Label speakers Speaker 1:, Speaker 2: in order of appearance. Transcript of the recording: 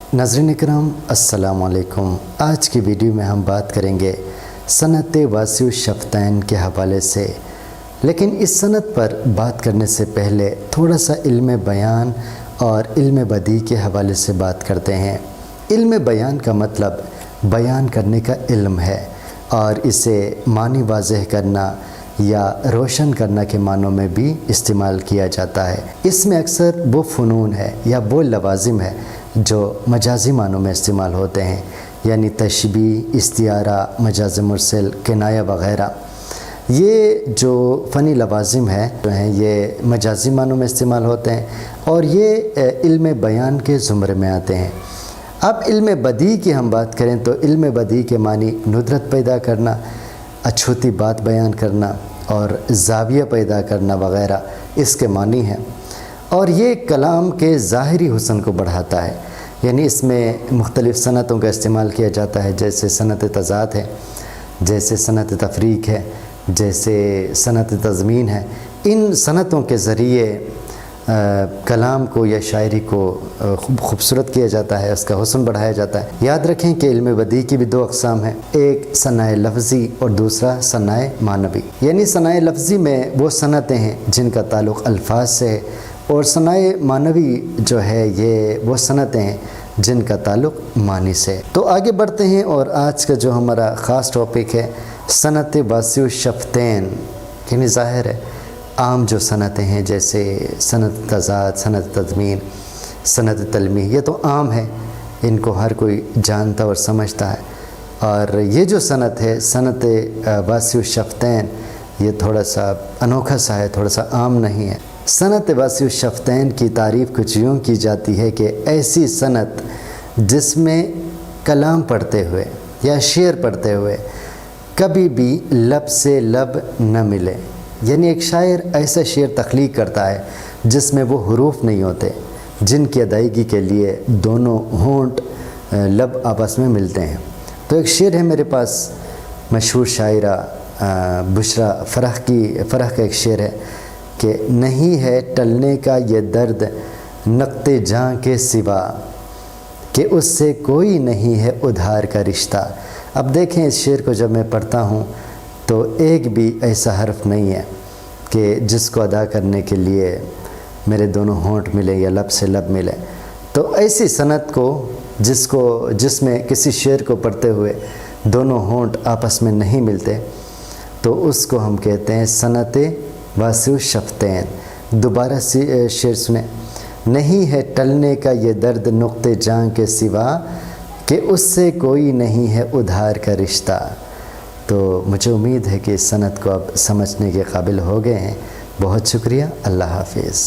Speaker 1: नाज़रीन इकराम अस्सलाम वालेकुम। आज की वीडियो में हम बात करेंगे सनत वासिउ शफ़तैन के हवाले से, लेकिन इस सनत पर बात करने से पहले थोड़ा सा इल्म बयान और इल्म बदी के हवाले से बात करते हैं। इल्म बयान का मतलब बयान करने का इल्म है और इसे मानी वाज़ेह करना या रोशन करना के मानों में भी इस्तेमाल किया जाता है। इसमें अक्सर वो फ़नून है या वो लवाज़िम है जो मजाजी मानों में इस्तेमाल होते हैं, यानी तशबीह, इस्तिआरा, मजाज मुरसल, किनाया वग़ैरह। ये जो फ़नी लवाज़िम है ये मजाजी मानों में इस्तेमाल होते हैं और ये इल्म बयान के ज़ुमरे में आते हैं। अब इल्म बदी की हम बात करें तो इल्म बदी के मानी नुदरत पैदा करना, अछूती बात बयान करना और ज़ाविया पैदा करना वग़ैरह इसके मानी हैं। और ये कलाम के ज़ाहिरी हुस्न को बढ़ाता है, यानी इसमें मुख्तलिफ़ सनतों का इस्तेमाल किया जाता है, जैसे सनत तज़ाद है, जैसे सनत तफ़रीक है, जैसे सनत तज़मीन है। इन सनतों के ज़रिए कलाम को या शायरी को खूबसूरत किया जाता है, उसका हुस्न बढ़ाया जाता है। याद रखें कि इल्म बदी की भी दो अक़साम हैं, एक सनाए लफ्ज़ी और दूसरा सनाए मानवी। यानी सनाए लफ्ज़ी में वो सनतें हैं जिनका ताल्लुक़ अल्फाज से है और सनाए मानवी जो है ये वो सनतें हैं जिनका ताल्लुक़ मानी से है। तो आगे बढ़ते हैं और आज का जो हमारा ख़ास टॉपिक है सनत वासिउ शफ़तैन, यानी ज़ाहिर है आम जो सनतें हैं जैसे सनत तज़ाद, सनत तज़मीन, सनत तलमीह, ये तो आम है, इनको हर कोई जानता और समझता है। और ये जो सनत है सनत वासिउ शफ़तैन, ये थोड़ा सा अनोखा सा है, थोड़ा सा आम नहीं है। सनत वासिउ शफ़तैन की तारीफ़ कुछ यूँ की जाती है कि ऐसी सनत जिसमें कलाम पढ़ते हुए या शेर पढ़ते हुए कभी भी लब से लब न मिले, यानी एक शायर ऐसा शेर तख्लीक करता है जिसमें वो हुरूफ नहीं होते, जिनकी अदायगी के लिए दोनों होंठ लब आपस में मिलते हैं। तो एक शेर है मेरे पास, मशहूर शायरा बुशरा फ़रह का एक शेर है कि नहीं है टलने का ये दर्द नक़्ते जाँ के सिवा, कि उससे कोई नहीं है उधार का रिश्ता। अब देखें इस शेर को जब मैं पढ़ता हूँ तो एक भी ऐसा हर्फ नहीं है कि जिसको अदा करने के लिए मेरे दोनों होंठ मिले या लब से लब मिले। तो ऐसी सनत को जिसमें किसी शेर को पढ़ते हुए दोनों होंठ आपस में नहीं मिलते, तो उसको हम कहते हैं सनत वासिउ शफ़तैन। दोबारा से शेर सुने, नहीं है टलने का ये दर्द नुक़्ते जाँ के सिवा, कि उससे कोई नहीं है उधार का रिश्ता। तो मुझे उम्मीद है कि इस सनत को अब समझने के काबिल हो गए हैं। बहुत शुक्रिया। अल्लाह हाफ़िज़।